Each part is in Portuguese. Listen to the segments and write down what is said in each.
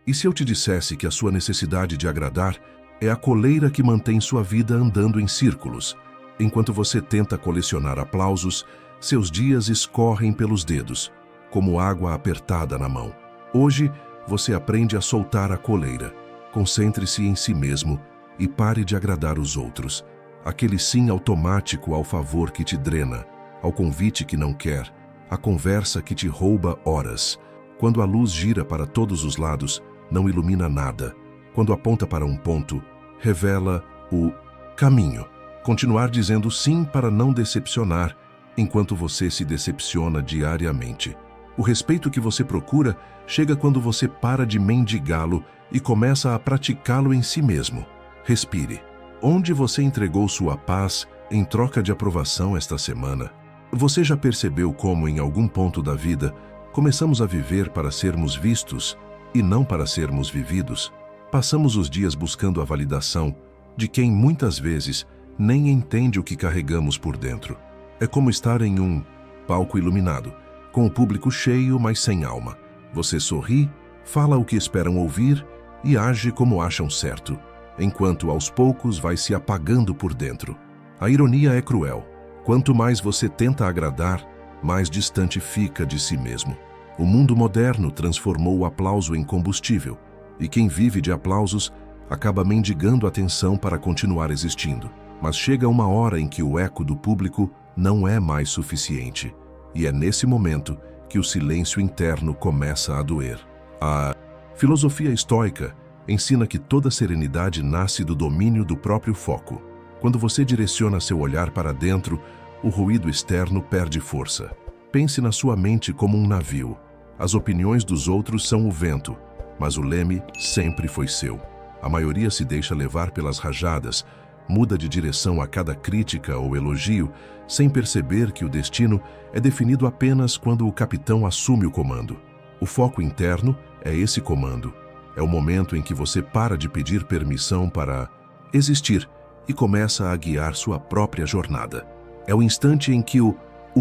E se eu te dissesse que a sua necessidade de agradar é a coleira que mantém sua vida andando em círculos? Enquanto você tenta colecionar aplausos, seus dias escorrem pelos dedos, como água apertada na mão. Hoje, você aprende a soltar a coleira. Concentre-se em si mesmo e pare de agradar os outros. Aquele sim automático ao favor que te drena, ao convite que não quer, a conversa que te rouba horas. Quando a luz gira para todos os lados, não ilumina nada. Quando aponta para um ponto, revela o caminho. Continuar dizendo sim para não decepcionar, enquanto você se decepciona diariamente. O respeito que você procura chega quando você para de mendigá-lo e começa a praticá-lo em si mesmo. Respire. Onde você entregou sua paz em troca de aprovação esta semana? Você já percebeu como, em algum ponto da vida, começamos a viver para sermos vistos e não para sermos vividos? Passamos os dias buscando a validação de quem muitas vezes nem entende o que carregamos por dentro. É como estar em um palco iluminado, com o público cheio, mas sem alma. Você sorri, fala o que esperam ouvir e age como acham certo, enquanto aos poucos vai se apagando por dentro. A ironia é cruel. Quanto mais você tenta agradar, mais distante fica de si mesmo. O mundo moderno transformou o aplauso em combustível, e quem vive de aplausos acaba mendigando atenção para continuar existindo. Mas chega uma hora em que o eco do público não é mais suficiente, e é nesse momento que o silêncio interno começa a doer. A filosofia estoica ensina que toda serenidade nasce do domínio do próprio foco. Quando você direciona seu olhar para dentro, o ruído externo perde força. Pense na sua mente como um navio. As opiniões dos outros são o vento, mas o leme sempre foi seu. A maioria se deixa levar pelas rajadas, muda de direção a cada crítica ou elogio, sem perceber que o destino é definido apenas quando o capitão assume o comando. O foco interno é esse comando. É o momento em que você para de pedir permissão para existir e começa a guiar sua própria jornada. É o instante em que o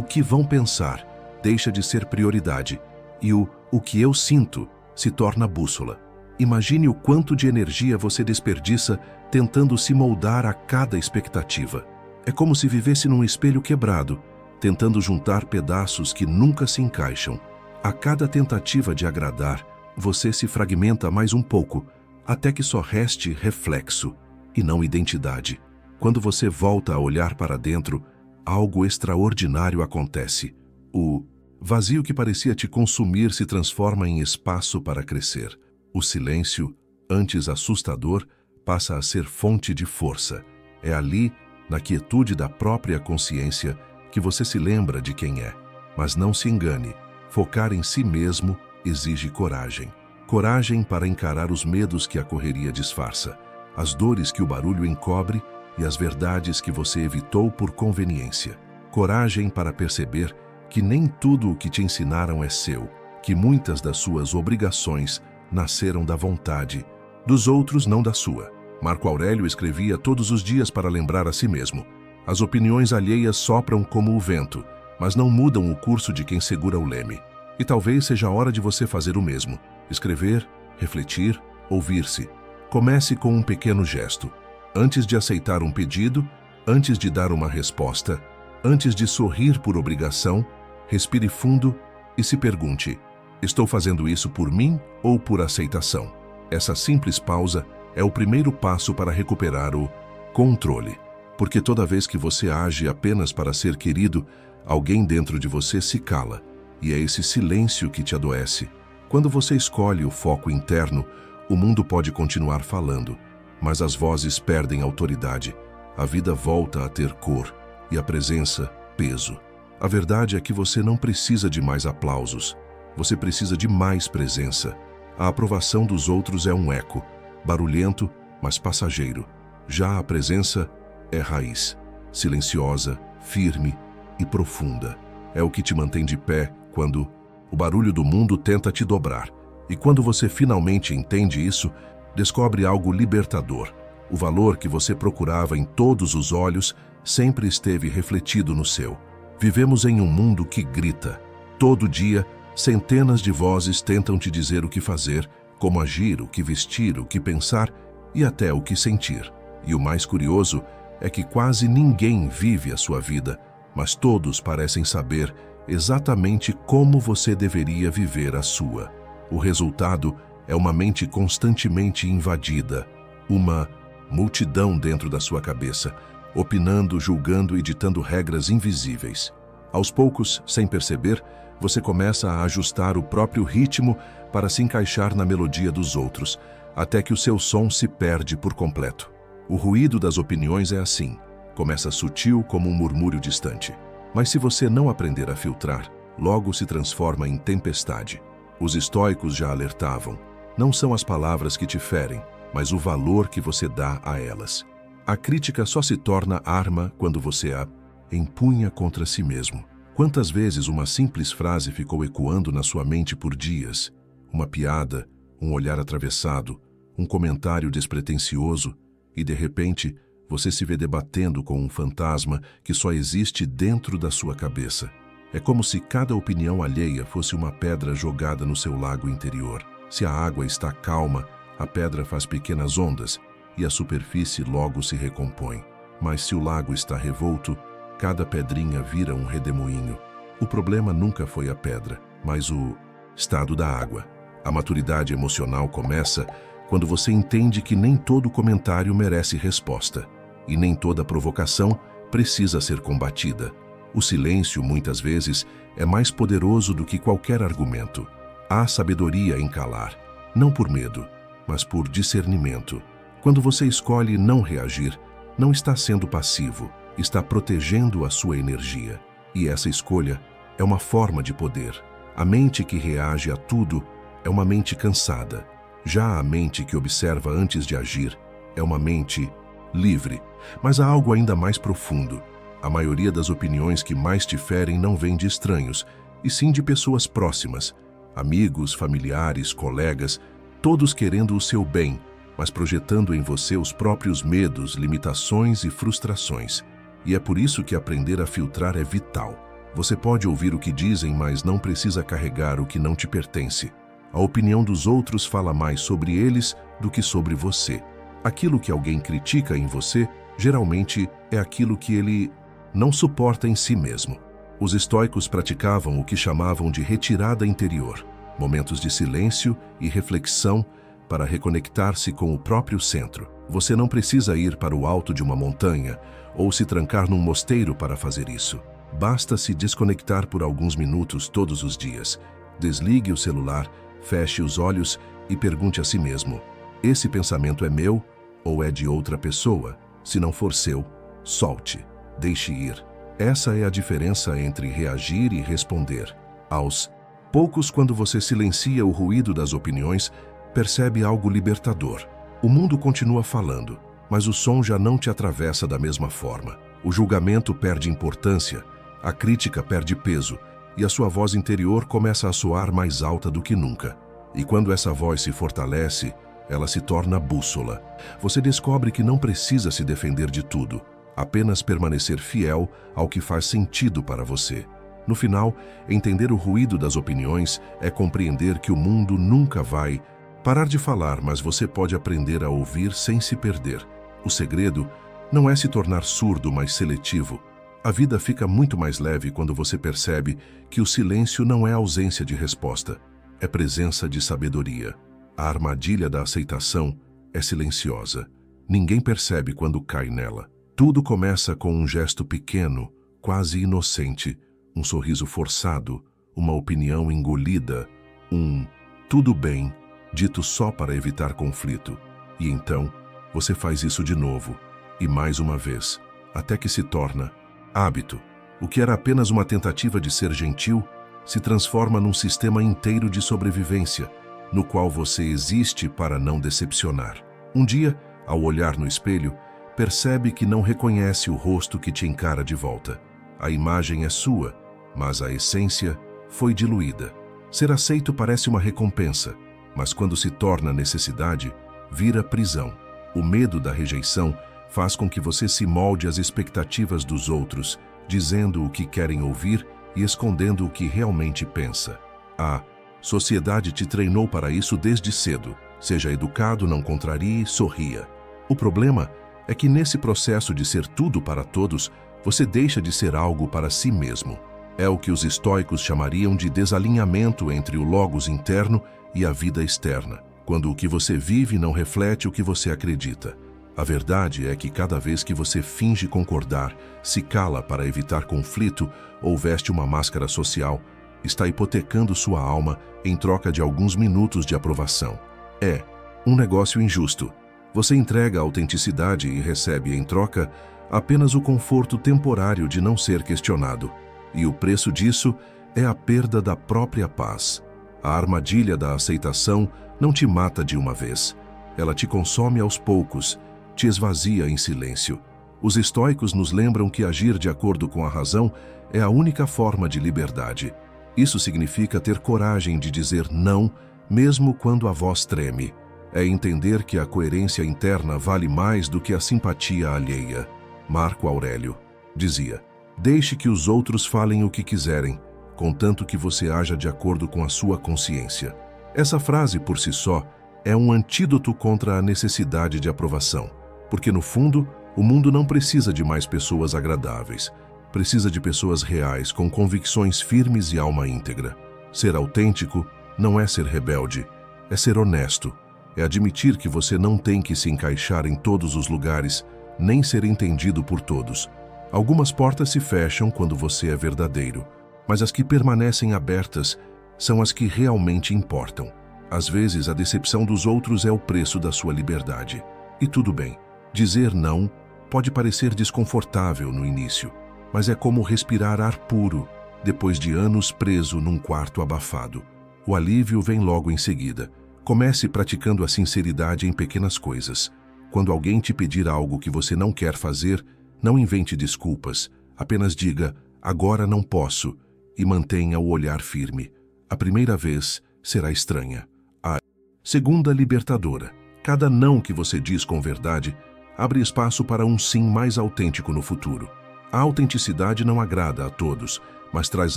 que vão pensar deixa de ser prioridade e o que eu sinto se torna bússola. Imagine o quanto de energia você desperdiça tentando se moldar a cada expectativa. É como se vivesse num espelho quebrado, tentando juntar pedaços que nunca se encaixam. A cada tentativa de agradar, você se fragmenta mais um pouco, até que só reste reflexo e não identidade. Quando você volta a olhar para dentro, algo extraordinário acontece. O vazio que parecia te consumir se transforma em espaço para crescer. O silêncio, antes assustador, passa a ser fonte de força. É ali, na quietude da própria consciência, que você se lembra de quem é. Mas não se engane, focar em si mesmo exige coragem. Coragem para encarar os medos que a correria disfarça, as dores que o barulho encobre e as verdades que você evitou por conveniência. Coragem para perceber que nem tudo o que te ensinaram é seu, que muitas das suas obrigações nasceram da vontade dos outros, não da sua. Marco Aurélio escrevia todos os dias para lembrar a si mesmo: as opiniões alheias sopram como o vento, mas não mudam o curso de quem segura o leme. E talvez seja a hora de você fazer o mesmo: escrever, refletir, ouvir-se. Comece com um pequeno gesto. Antes de aceitar um pedido, antes de dar uma resposta, antes de sorrir por obrigação, respire fundo e se pergunte: estou fazendo isso por mim ou por aceitação? Essa simples pausa é o primeiro passo para recuperar o controle. Porque toda vez que você age apenas para ser querido, alguém dentro de você se cala. E é esse silêncio que te adoece. Quando você escolhe o foco interno, o mundo pode continuar falando, mas as vozes perdem autoridade. A vida volta a ter cor e a presença, peso. A verdade é que você não precisa de mais aplausos. Você precisa de mais presença. A aprovação dos outros é um eco, barulhento, mas passageiro. Já a presença é raiz, silenciosa, firme e profunda. É o que te mantém de pé quando o barulho do mundo tenta te dobrar. E quando você finalmente entende isso, descobre algo libertador. O valor que você procurava em todos os olhos sempre esteve refletido no seu. Vivemos em um mundo que grita. Todo dia, centenas de vozes tentam te dizer o que fazer, como agir, o que vestir, o que pensar e até o que sentir. E o mais curioso é que quase ninguém vive a sua vida, mas todos parecem saber exatamente como você deveria viver a sua. O resultado é uma mente constantemente invadida, uma multidão dentro da sua cabeça, opinando, julgando e ditando regras invisíveis. Aos poucos, sem perceber, você começa a ajustar o próprio ritmo para se encaixar na melodia dos outros, até que o seu som se perde por completo. O ruído das opiniões é assim, começa sutil como um murmúrio distante. Mas se você não aprender a filtrar, logo se transforma em tempestade. Os estoicos já alertavam. Não são as palavras que te ferem, mas o valor que você dá a elas. A crítica só se torna arma quando você a empunha contra si mesmo. Quantas vezes uma simples frase ficou ecoando na sua mente por dias? Uma piada, um olhar atravessado, um comentário despretensioso, e de repente você se vê debatendo com um fantasma que só existe dentro da sua cabeça. É como se cada opinião alheia fosse uma pedra jogada no seu lago interior. Se a água está calma, a pedra faz pequenas ondas e a superfície logo se recompõe. Mas se o lago está revolto, cada pedrinha vira um redemoinho. O problema nunca foi a pedra, mas o estado da água. A maturidade emocional começa quando você entende que nem todo comentário merece resposta e nem toda provocação precisa ser combatida. O silêncio, muitas vezes, é mais poderoso do que qualquer argumento. Há sabedoria em calar, não por medo, mas por discernimento. Quando você escolhe não reagir, não está sendo passivo, está protegendo a sua energia. E essa escolha é uma forma de poder. A mente que reage a tudo é uma mente cansada. Já a mente que observa antes de agir é uma mente livre. Mas há algo ainda mais profundo. A maioria das opiniões que mais te ferem não vem de estranhos, e sim de pessoas próximas. Amigos, familiares, colegas, todos querendo o seu bem, mas projetando em você os próprios medos, limitações e frustrações. E é por isso que aprender a filtrar é vital. Você pode ouvir o que dizem, mas não precisa carregar o que não te pertence. A opinião dos outros fala mais sobre eles do que sobre você. Aquilo que alguém critica em você, geralmente, é aquilo que ele não suporta em si mesmo. Os estoicos praticavam o que chamavam de retirada interior, momentos de silêncio e reflexão para reconectar-se com o próprio centro. Você não precisa ir para o alto de uma montanha ou se trancar num mosteiro para fazer isso. Basta se desconectar por alguns minutos todos os dias. Desligue o celular, feche os olhos e pergunte a si mesmo: esse pensamento é meu ou é de outra pessoa? Se não for seu, solte, deixe ir. Essa é a diferença entre reagir e responder. Aos poucos, quando você silencia o ruído das opiniões, percebe algo libertador. O mundo continua falando, mas o som já não te atravessa da mesma forma. O julgamento perde importância, a crítica perde peso e a sua voz interior começa a soar mais alta do que nunca. E quando essa voz se fortalece, ela se torna bússola. Você descobre que não precisa se defender de tudo, apenas permanecer fiel ao que faz sentido para você. No final, entender o ruído das opiniões é compreender que o mundo nunca vai parar de falar, mas você pode aprender a ouvir sem se perder. O segredo não é se tornar surdo, mas seletivo. A vida fica muito mais leve quando você percebe que o silêncio não é ausência de resposta, é presença de sabedoria. A armadilha da aceitação é silenciosa. Ninguém percebe quando cai nela. Tudo começa com um gesto pequeno, quase inocente, um sorriso forçado, uma opinião engolida, um tudo bem, dito só para evitar conflito. E então, você faz isso de novo, e mais uma vez, até que se torna hábito. O que era apenas uma tentativa de ser gentil, se transforma num sistema inteiro de sobrevivência, no qual você existe para não decepcionar. Um dia, ao olhar no espelho, percebe que não reconhece o rosto que te encara de volta. A imagem é sua, mas a essência foi diluída. Ser aceito parece uma recompensa, mas quando se torna necessidade, vira prisão. O medo da rejeição faz com que você se molde às expectativas dos outros, dizendo o que querem ouvir e escondendo o que realmente pensa. A Sociedade te treinou para isso desde cedo. Seja educado, não contrarie, sorria. O problema é que nesse processo de ser tudo para todos, você deixa de ser algo para si mesmo. É o que os estoicos chamariam de desalinhamento entre o logos interno e a vida externa, quando o que você vive não reflete o que você acredita. A verdade é que cada vez que você finge concordar, se cala para evitar conflito ou veste uma máscara social, está hipotecando sua alma em troca de alguns minutos de aprovação. É um negócio injusto. Você entrega a autenticidade e recebe em troca apenas o conforto temporário de não ser questionado. E o preço disso é a perda da própria paz. A armadilha da aceitação não te mata de uma vez. Ela te consome aos poucos, te esvazia em silêncio. Os estoicos nos lembram que agir de acordo com a razão é a única forma de liberdade. Isso significa ter coragem de dizer não, mesmo quando a voz treme. É entender que a coerência interna vale mais do que a simpatia alheia. Marco Aurélio dizia: deixe que os outros falem o que quiserem, contanto que você haja de acordo com a sua consciência. Essa frase, por si só, é um antídoto contra a necessidade de aprovação, porque, no fundo, o mundo não precisa de mais pessoas agradáveis. Precisa de pessoas reais, com convicções firmes e alma íntegra. Ser autêntico não é ser rebelde, é ser honesto. É admitir que você não tem que se encaixar em todos os lugares, nem ser entendido por todos. Algumas portas se fecham quando você é verdadeiro, mas as que permanecem abertas são as que realmente importam. Às vezes, a decepção dos outros é o preço da sua liberdade. E tudo bem. Dizer não pode parecer desconfortável no início, mas é como respirar ar puro depois de anos preso num quarto abafado. O alívio vem logo em seguida. Comece praticando a sinceridade em pequenas coisas. Quando alguém te pedir algo que você não quer fazer, não invente desculpas. Apenas diga: agora não posso, e mantenha o olhar firme. A primeira vez será estranha. A segunda, libertadora. Cada não que você diz com verdade abre espaço para um sim mais autêntico no futuro. A autenticidade não agrada a todos, mas traz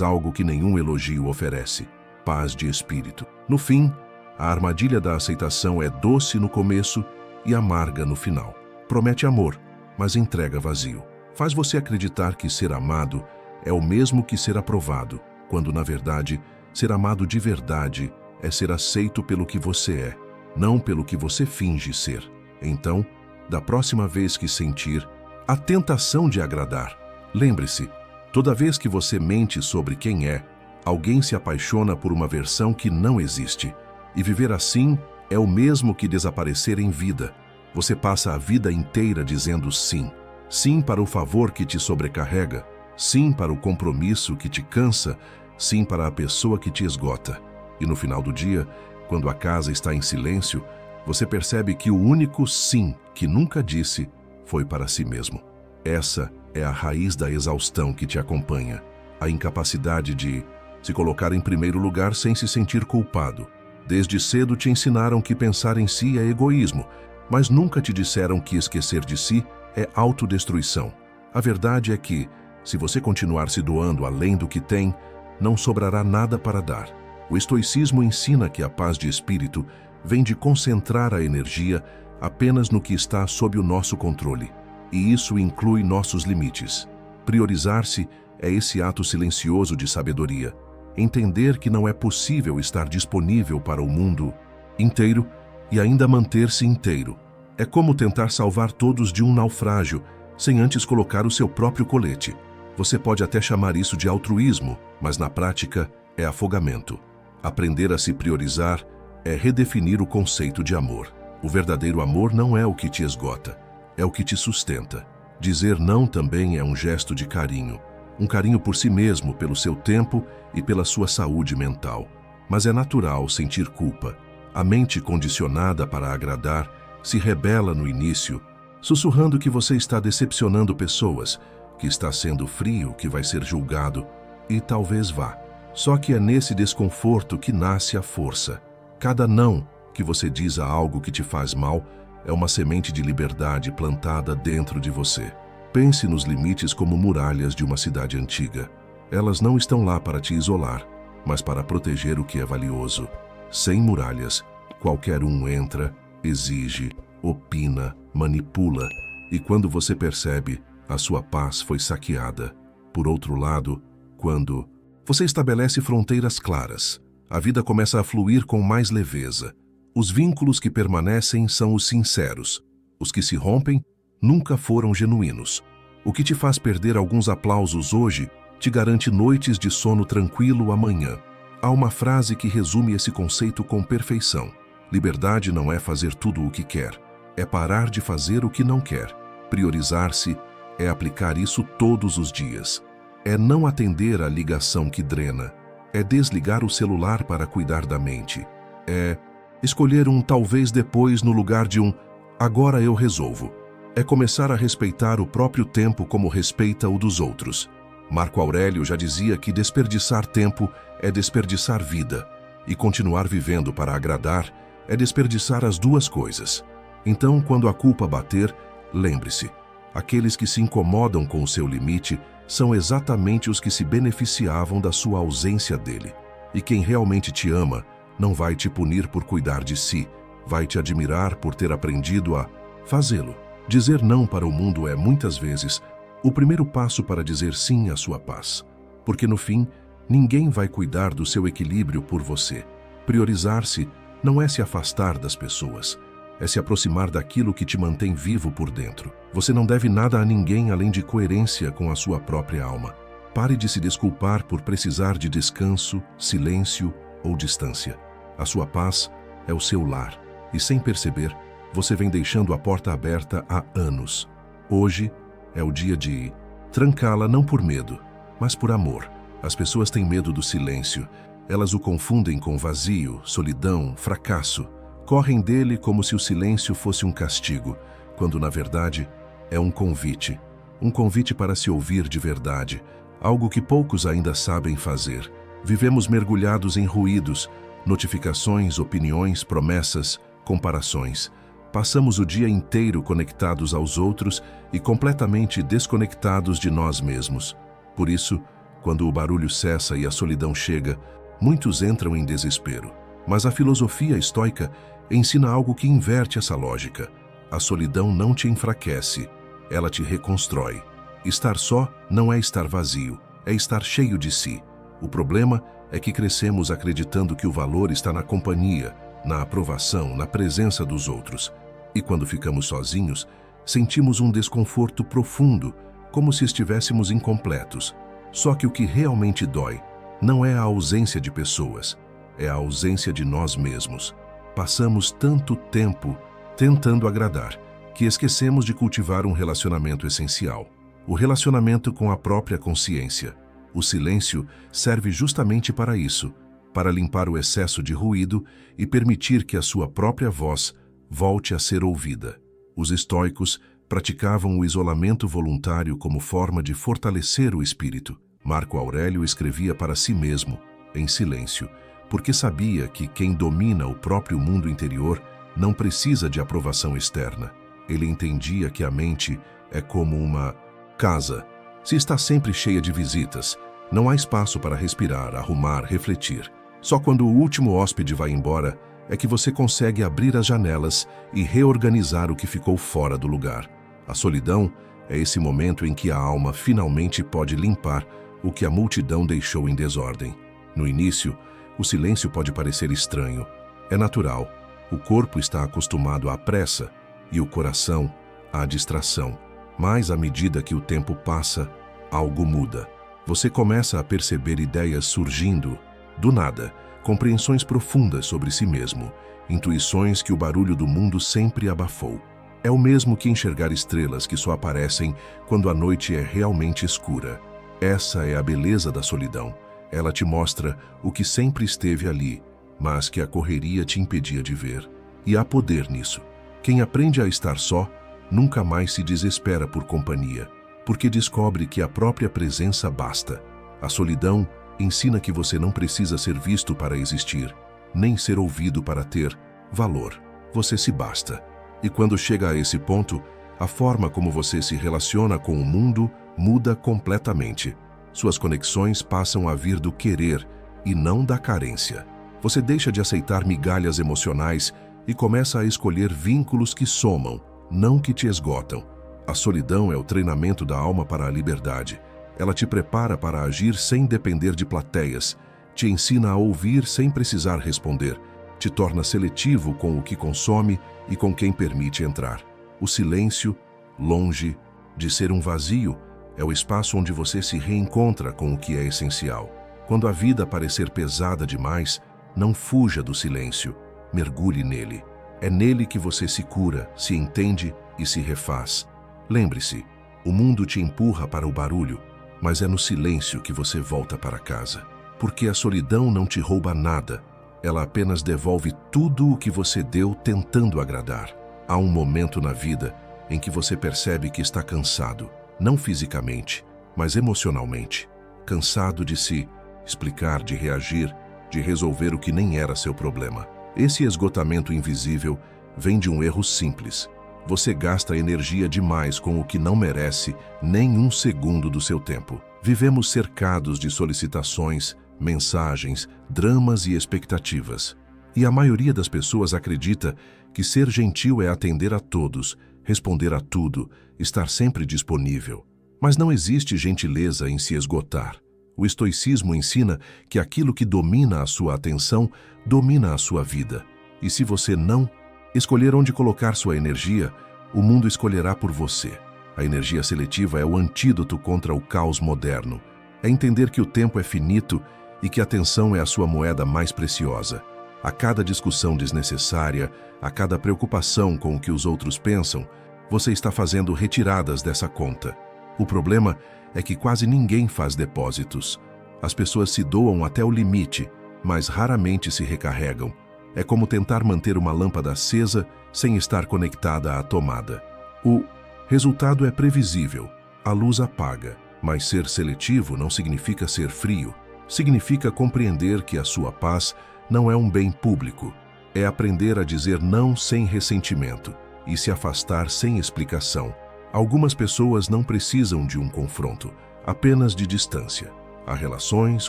algo que nenhum elogio oferece: paz de espírito. No fim, a armadilha da aceitação é doce no começo e amarga no final. Promete amor, mas entrega vazio. Faz você acreditar que ser amado é o mesmo que ser aprovado, quando, na verdade, ser amado de verdade é ser aceito pelo que você é, não pelo que você finge ser. Então, da próxima vez que sentir a tentação de agradar, lembre-se, toda vez que você mente sobre quem é, alguém se apaixona por uma versão que não existe. E viver assim é o mesmo que desaparecer em vida. Você passa a vida inteira dizendo sim. Sim para o favor que te sobrecarrega. Sim para o compromisso que te cansa. Sim para a pessoa que te esgota. E no final do dia, quando a casa está em silêncio, você percebe que o único sim que nunca disse foi para si mesmo. Essa é a raiz da exaustão que te acompanha. A incapacidade de se colocar em primeiro lugar sem se sentir culpado. Desde cedo te ensinaram que pensar em si é egoísmo, mas nunca te disseram que esquecer de si é autodestruição. A verdade é que, se você continuar se doando além do que tem, não sobrará nada para dar. O estoicismo ensina que a paz de espírito vem de concentrar a energia apenas no que está sob o nosso controle, e isso inclui nossos limites. Priorizar-se é esse ato silencioso de sabedoria. Entender que não é possível estar disponível para o mundo inteiro e ainda manter-se inteiro. É como tentar salvar todos de um naufrágio sem antes colocar o seu próprio colete. Você pode até chamar isso de altruísmo, mas na prática é afogamento. Aprender a se priorizar é redefinir o conceito de amor. O verdadeiro amor não é o que te esgota, é o que te sustenta. Dizer não também é um gesto de carinho. Um carinho por si mesmo, pelo seu tempo e pela sua saúde mental. Mas é natural sentir culpa. A mente condicionada para agradar se rebela no início, sussurrando que você está decepcionando pessoas, que está sendo frio, que vai ser julgado, e talvez vá. Só que é nesse desconforto que nasce a força. Cada não que você diz a algo que te faz mal é uma semente de liberdade plantada dentro de você. Pense nos limites como muralhas de uma cidade antiga. Elas não estão lá para te isolar, mas para proteger o que é valioso. Sem muralhas, qualquer um entra, exige, opina, manipula, e quando você percebe, a sua paz foi saqueada. Por outro lado, quando você estabelece fronteiras claras, a vida começa a fluir com mais leveza. Os vínculos que permanecem são os sinceros. Os que se rompem nunca foram genuínos. O que te faz perder alguns aplausos hoje te garante noites de sono tranquilo amanhã. Há uma frase que resume esse conceito com perfeição. Liberdade não é fazer tudo o que quer, é parar de fazer o que não quer. Priorizar-se é aplicar isso todos os dias. É não atender à ligação que drena. É desligar o celular para cuidar da mente. É escolher um talvez depois no lugar de um agora eu resolvo. É começar a respeitar o próprio tempo como respeita o dos outros. Marco Aurélio já dizia que desperdiçar tempo é desperdiçar vida, e continuar vivendo para agradar é desperdiçar as duas coisas. Então, quando a culpa bater, lembre-se, aqueles que se incomodam com o seu limite são exatamente os que se beneficiavam da sua ausência dele. E quem realmente te ama não vai te punir por cuidar de si, vai te admirar por ter aprendido a fazê-lo. Dizer não para o mundo é, muitas vezes, o primeiro passo para dizer sim à sua paz. Porque, no fim, ninguém vai cuidar do seu equilíbrio por você. Priorizar-se não é se afastar das pessoas, é se aproximar daquilo que te mantém vivo por dentro. Você não deve nada a ninguém além de coerência com a sua própria alma. Pare de se desculpar por precisar de descanso, silêncio ou distância. A sua paz é o seu lar, e sem perceber, você vem deixando a porta aberta há anos. Hoje é o dia de trancá-la não por medo, mas por amor. As pessoas têm medo do silêncio. Elas o confundem com vazio, solidão, fracasso. Correm dele como se o silêncio fosse um castigo, quando na verdade é um convite. Um convite para se ouvir de verdade, algo que poucos ainda sabem fazer. Vivemos mergulhados em ruídos, notificações, opiniões, promessas, comparações. Passamos o dia inteiro conectados aos outros e completamente desconectados de nós mesmos. Por isso, quando o barulho cessa e a solidão chega, muitos entram em desespero. Mas a filosofia estoica ensina algo que inverte essa lógica. A solidão não te enfraquece, ela te reconstrói. Estar só não é estar vazio, é estar cheio de si. O problema é que crescemos acreditando que o valor está na companhia, na aprovação, na presença dos outros. E quando ficamos sozinhos, sentimos um desconforto profundo, como se estivéssemos incompletos. Só que o que realmente dói não é a ausência de pessoas, é a ausência de nós mesmos. Passamos tanto tempo tentando agradar, que esquecemos de cultivar um relacionamento essencial. O relacionamento com a própria consciência. O silêncio serve justamente para isso, para limpar o excesso de ruído e permitir que a sua própria voz volte a ser ouvida. Os estoicos praticavam o isolamento voluntário como forma de fortalecer o espírito. Marco Aurélio escrevia para si mesmo, em silêncio, porque sabia que quem domina o próprio mundo interior não precisa de aprovação externa. Ele entendia que a mente é como uma casa. Se está sempre cheia de visitas, não há espaço para respirar, arrumar, refletir. Só quando o último hóspede vai embora é que você consegue abrir as janelas e reorganizar o que ficou fora do lugar. A solidão é esse momento em que a alma finalmente pode limpar o que a multidão deixou em desordem. No início, o silêncio pode parecer estranho. É natural. O corpo está acostumado à pressa e o coração à distração. Mas, à medida que o tempo passa, algo muda. Você começa a perceber ideias surgindo do nada, compreensões profundas sobre si mesmo, intuições que o barulho do mundo sempre abafou. É o mesmo que enxergar estrelas que só aparecem quando a noite é realmente escura. Essa é a beleza da solidão. Ela te mostra o que sempre esteve ali, mas que a correria te impedia de ver. E há poder nisso. Quem aprende a estar só, nunca mais se desespera por companhia, porque descobre que a própria presença basta. A solidão ensina que você não precisa ser visto para existir, nem ser ouvido para ter valor. Você se basta. E quando chega a esse ponto, a forma como você se relaciona com o mundo muda completamente. Suas conexões passam a vir do querer e não da carência. Você deixa de aceitar migalhas emocionais e começa a escolher vínculos que somam, não que te esgotam. A solidão é o treinamento da alma para a liberdade. Ela te prepara para agir sem depender de plateias, te ensina a ouvir sem precisar responder, te torna seletivo com o que consome e com quem permite entrar. O silêncio, longe de ser um vazio, é o espaço onde você se reencontra com o que é essencial. Quando a vida parecer pesada demais, não fuja do silêncio, mergulhe nele. É nele que você se cura, se entende e se refaz. Lembre-se, o mundo te empurra para o barulho, mas é no silêncio que você volta para casa. Porque a solidão não te rouba nada, ela apenas devolve tudo o que você deu tentando agradar. Há um momento na vida em que você percebe que está cansado, não fisicamente, mas emocionalmente. Cansado de se explicar, de reagir, de resolver o que nem era seu problema. Esse esgotamento invisível vem de um erro simples. Você gasta energia demais com o que não merece nem um segundo do seu tempo. Vivemos cercados de solicitações, mensagens, dramas e expectativas. E a maioria das pessoas acredita que ser gentil é atender a todos, responder a tudo, estar sempre disponível. Mas não existe gentileza em se esgotar. O estoicismo ensina que aquilo que domina a sua atenção, domina a sua vida. E se você não escolher onde colocar sua energia, o mundo escolherá por você. A energia seletiva é o antídoto contra o caos moderno. É entender que o tempo é finito e que a atenção é a sua moeda mais preciosa. A cada discussão desnecessária, a cada preocupação com o que os outros pensam, você está fazendo retiradas dessa conta. O problema é que quase ninguém faz depósitos. As pessoas se doam até o limite, mas raramente se recarregam. É como tentar manter uma lâmpada acesa sem estar conectada à tomada. O resultado é previsível, a luz apaga, mas ser seletivo não significa ser frio. Significa compreender que a sua paz não é um bem público. É aprender a dizer não sem ressentimento e se afastar sem explicação. Algumas pessoas não precisam de um confronto, apenas de distância. Há relações,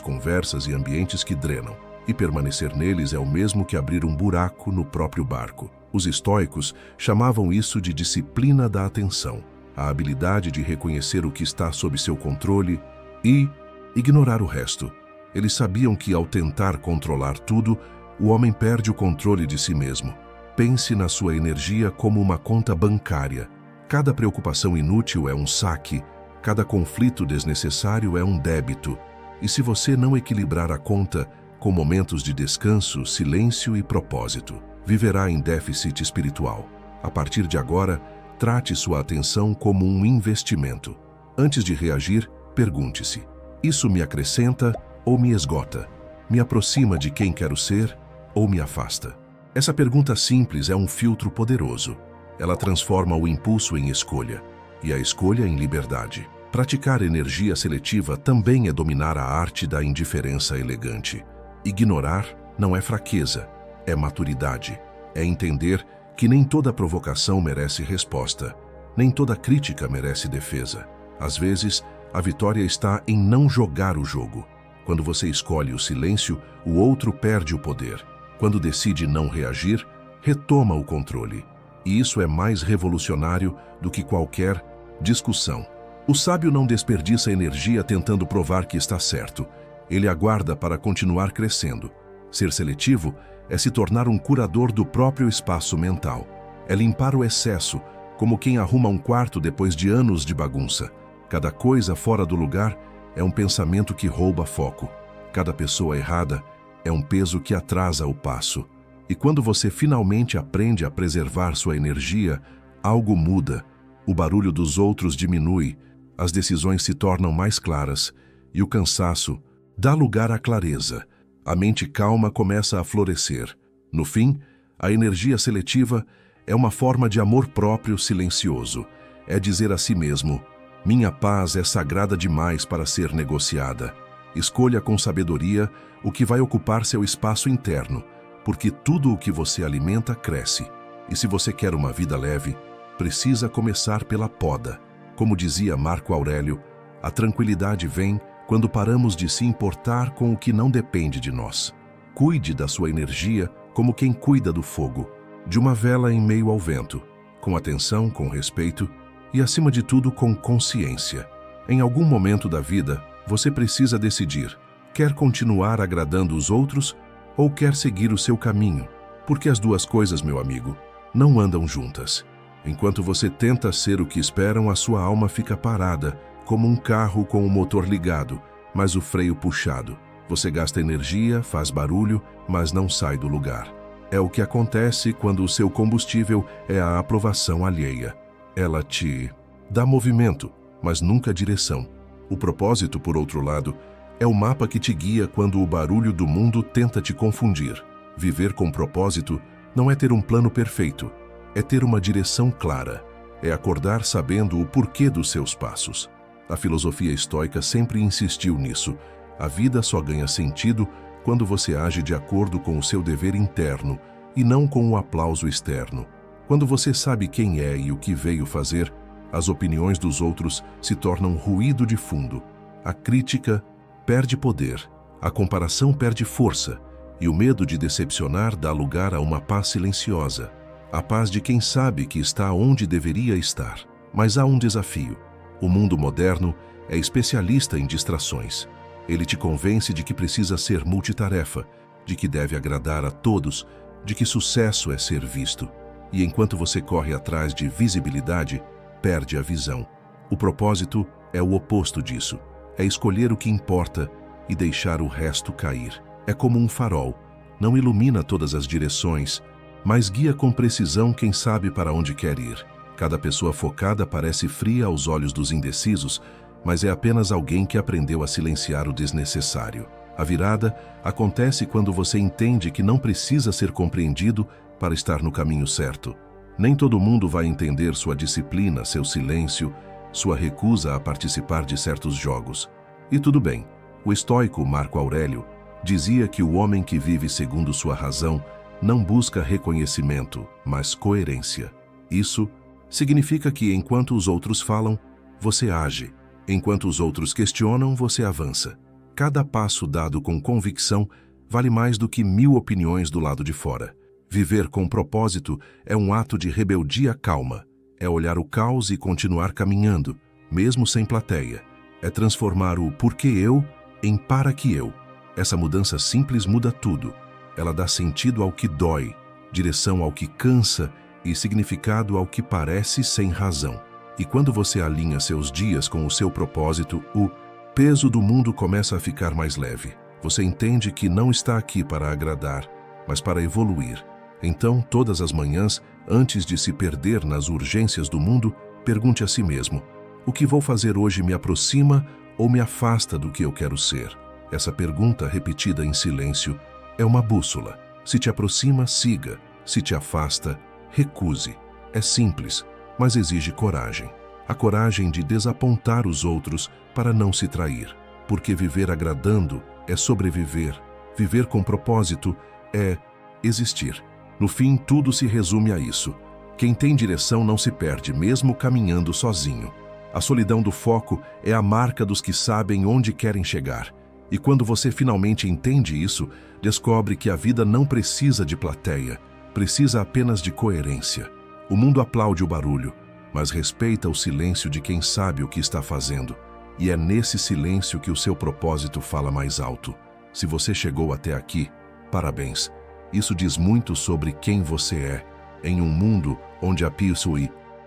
conversas e ambientes que drenam, e permanecer neles é o mesmo que abrir um buraco no próprio barco. Os estoicos chamavam isso de disciplina da atenção, a habilidade de reconhecer o que está sob seu controle e ignorar o resto. Eles sabiam que, ao tentar controlar tudo, o homem perde o controle de si mesmo. Pense na sua energia como uma conta bancária. Cada preocupação inútil é um saque, cada conflito desnecessário é um débito. E se você não equilibrar a conta com momentos de descanso, silêncio e propósito, viverá em déficit espiritual. A partir de agora, trate sua atenção como um investimento. Antes de reagir, pergunte-se: isso me acrescenta ou me esgota? Me aproxima de quem quero ser ou me afasta? Essa pergunta simples é um filtro poderoso. Ela transforma o impulso em escolha e a escolha em liberdade. Praticar energia seletiva também é dominar a arte da indiferença elegante. Ignorar não é fraqueza, é maturidade. É entender que nem toda provocação merece resposta, nem toda crítica merece defesa. Às vezes, a vitória está em não jogar o jogo. Quando você escolhe o silêncio, o outro perde o poder. Quando decide não reagir, retoma o controle. E isso é mais revolucionário do que qualquer discussão. O sábio não desperdiça energia tentando provar que está certo. Ele aguarda para continuar crescendo. Ser seletivo é se tornar um curador do próprio espaço mental. É limpar o excesso, como quem arruma um quarto depois de anos de bagunça. Cada coisa fora do lugar é um pensamento que rouba foco. Cada pessoa errada é um peso que atrasa o passo. E quando você finalmente aprende a preservar sua energia, algo muda. O barulho dos outros diminui, as decisões se tornam mais claras e o cansaço dá lugar à clareza. A mente calma começa a florescer. No fim, a energia seletiva é uma forma de amor próprio silencioso. É dizer a si mesmo: minha paz é sagrada demais para ser negociada. Escolha com sabedoria o que vai ocupar seu espaço interno, porque tudo o que você alimenta cresce. E se você quer uma vida leve, precisa começar pela poda. Como dizia Marco Aurélio, a tranquilidade vem quando paramos de se importar com o que não depende de nós. Cuide da sua energia como quem cuida do fogo, de uma vela em meio ao vento, com atenção, com respeito e, acima de tudo, com consciência. Em algum momento da vida, você precisa decidir: quer continuar agradando os outros ou quer seguir o seu caminho? Porque as duas coisas, meu amigo, não andam juntas. Enquanto você tenta ser o que esperam, a sua alma fica parada, como um carro com o motor ligado, mas o freio puxado. Você gasta energia, faz barulho, mas não sai do lugar. É o que acontece quando o seu combustível é a aprovação alheia. Ela te dá movimento, mas nunca direção. O propósito, por outro lado, é o mapa que te guia quando o barulho do mundo tenta te confundir. Viver com propósito não é ter um plano perfeito, é ter uma direção clara, é acordar sabendo o porquê dos seus passos. A filosofia estoica sempre insistiu nisso. A vida só ganha sentido quando você age de acordo com o seu dever interno e não com o aplauso externo. Quando você sabe quem é e o que veio fazer, as opiniões dos outros se tornam ruído de fundo. A crítica perde poder, a comparação perde força e o medo de decepcionar dá lugar a uma paz silenciosa. A paz de quem sabe que está onde deveria estar. Mas há um desafio. O mundo moderno é especialista em distrações. Ele te convence de que precisa ser multitarefa, de que deve agradar a todos, de que sucesso é ser visto. E enquanto você corre atrás de visibilidade, perde a visão. O propósito é o oposto disso. É escolher o que importa e deixar o resto cair. É como um farol. Não ilumina todas as direções, mas guia com precisão quem sabe para onde quer ir. Cada pessoa focada parece fria aos olhos dos indecisos, mas é apenas alguém que aprendeu a silenciar o desnecessário. A virada acontece quando você entende que não precisa ser compreendido para estar no caminho certo. Nem todo mundo vai entender sua disciplina, seu silêncio, sua recusa a participar de certos jogos. E tudo bem. O estoico Marco Aurélio dizia que o homem que vive segundo sua razão não busca reconhecimento, mas coerência. Isso significa que enquanto os outros falam, você age. Enquanto os outros questionam, você avança. Cada passo dado com convicção vale mais do que 1000 opiniões do lado de fora. Viver com propósito é um ato de rebeldia calma. É olhar o caos e continuar caminhando, mesmo sem plateia. É transformar o porquê eu em para que eu. Essa mudança simples muda tudo. Ela dá sentido ao que dói, direção ao que cansa e significado ao que parece sem razão. E quando você alinha seus dias com o seu propósito, o peso do mundo começa a ficar mais leve. Você entende que não está aqui para agradar, mas para evoluir. Então, todas as manhãs, antes de se perder nas urgências do mundo, pergunte a si mesmo: o que vou fazer hoje me aproxima ou me afasta do que eu quero ser? Essa pergunta, repetida em silêncio, é uma bússola. Se te aproxima, siga. Se te afasta, recuse. É simples, mas exige coragem. A coragem de desapontar os outros para não se trair. Porque viver agradando é sobreviver. Viver com propósito é existir. No fim, tudo se resume a isso. Quem tem direção não se perde, mesmo caminhando sozinho. A solidão do foco é a marca dos que sabem onde querem chegar. E quando você finalmente entende isso, descobre que a vida não precisa de plateia, precisa apenas de coerência. O mundo aplaude o barulho, mas respeita o silêncio de quem sabe o que está fazendo. E é nesse silêncio que o seu propósito fala mais alto. Se você chegou até aqui, parabéns. Isso diz muito sobre quem você é. Em um mundo onde a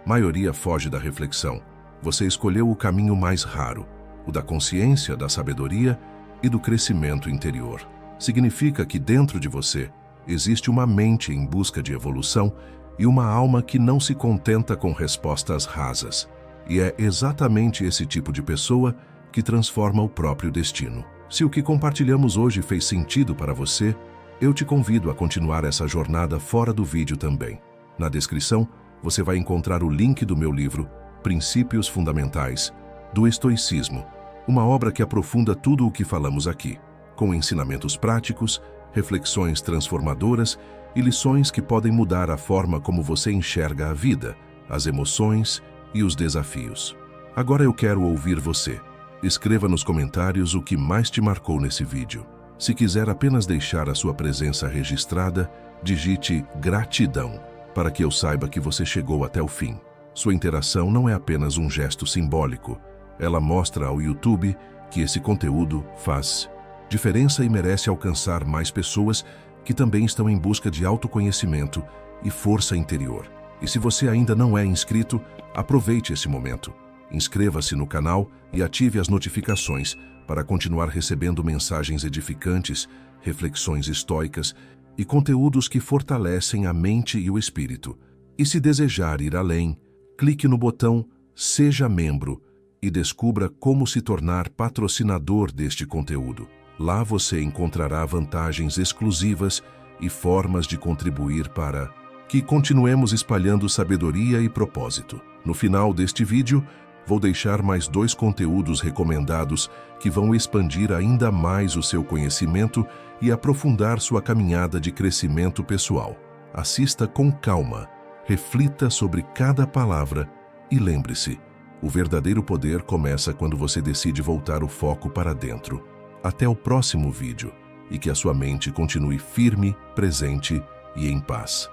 maioria foge da reflexão, você escolheu o caminho mais raro, o da consciência, da sabedoria e do crescimento interior. Significa que dentro de você existe uma mente em busca de evolução e uma alma que não se contenta com respostas rasas. E é exatamente esse tipo de pessoa que transforma o próprio destino. Se o que compartilhamos hoje fez sentido para você, eu te convido a continuar essa jornada fora do vídeo também. Na descrição, você vai encontrar o link do meu livro Princípios Fundamentais do Estoicismo, uma obra que aprofunda tudo o que falamos aqui, com ensinamentos práticos, reflexões transformadoras e lições que podem mudar a forma como você enxerga a vida, as emoções e os desafios. Agora eu quero ouvir você. Escreva nos comentários o que mais te marcou nesse vídeo. Se quiser apenas deixar a sua presença registrada, digite gratidão, para que eu saiba que você chegou até o fim. Sua interação não é apenas um gesto simbólico. Ela mostra ao YouTube que esse conteúdo faz diferença e merece alcançar mais pessoas que também estão em busca de autoconhecimento e força interior. E se você ainda não é inscrito, aproveite esse momento. Inscreva-se no canal e ative as notificações para continuar recebendo mensagens edificantes, reflexões estoicas e conteúdos que fortalecem a mente e o espírito. E se desejar ir além, clique no botão Seja Membro e descubra como se tornar patrocinador deste conteúdo. Lá você encontrará vantagens exclusivas e formas de contribuir para que continuemos espalhando sabedoria e propósito. No final deste vídeo, vou deixar mais 2 conteúdos recomendados que vão expandir ainda mais o seu conhecimento e aprofundar sua caminhada de crescimento pessoal. Assista com calma, reflita sobre cada palavra e lembre-se, o verdadeiro poder começa quando você decide voltar o foco para dentro. Até o próximo vídeo e que a sua mente continue firme, presente e em paz.